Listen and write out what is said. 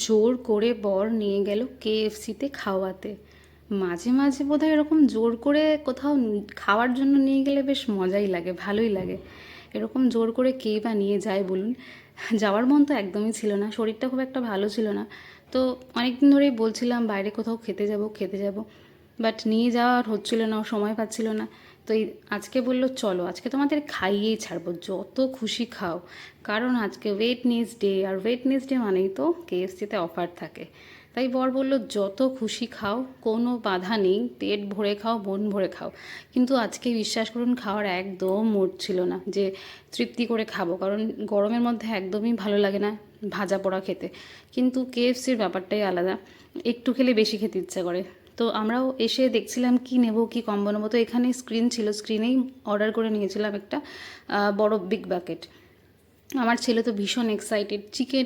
জোর করে বর নিয়ে গেল কেএফসিতে খাওয়াতে। মাঝে মাঝে বোধহয় এরকম জোর করে কোথাও খাওয়ার জন্য নিয়ে গেলে বেশ মজাই লাগে, ভালোই লাগে। এরকম জোর করে কেই বা নিয়ে যায় বলুন। যাওয়ার মন তো একদমই ছিল না, শরীরটা খুব একটা ভালো ছিল না। তো অনেক দিন ধরেই বলছিলাম বাইরে কোথাও খেতে যাব খেতে যাব, বাট নিয়ে যাওয়া আর হচ্ছিল না, ও সময় পাচ্ছিল না। তো এই আজকে বললো চলো আজকে তোমাদের খাইয়েই ছাড়বো, যত খুশি খাও। কারণ আজকে ওয়েডনেসডে, আর ওয়েডনেসডে মানেই তো কেএফসিতে অফার থাকে। তাই বর বলল যত খুশি খাও, কোনো বাধা নেই, পেট ভরে খাও, মন ভরে খাও। কিন্তু আজকে বিশ্বাস করুন খাওয়ার একদম মুড ছিল না যে তৃপ্তি করে খাবো, কারণ গরমের মধ্যে একদমই ভালো লাগে না ভাজা পোড়া খেতে। কিন্তু কেএফসির ব্যাপারটাই আলাদা, একটু খেলে বেশি খেতে ইচ্ছা করে। তো আমরাও এসে দেখছিলাম কি নেব কি কম্বো নেবো, তো এখানে স্ক্রিন ছিল, স্ক্রিনেই অর্ডার করে নিয়েছিলাম একটা বড় বিগ বাকেট। আমার ছেলে তো ভীষণ এক্সাইটেড, চিকেন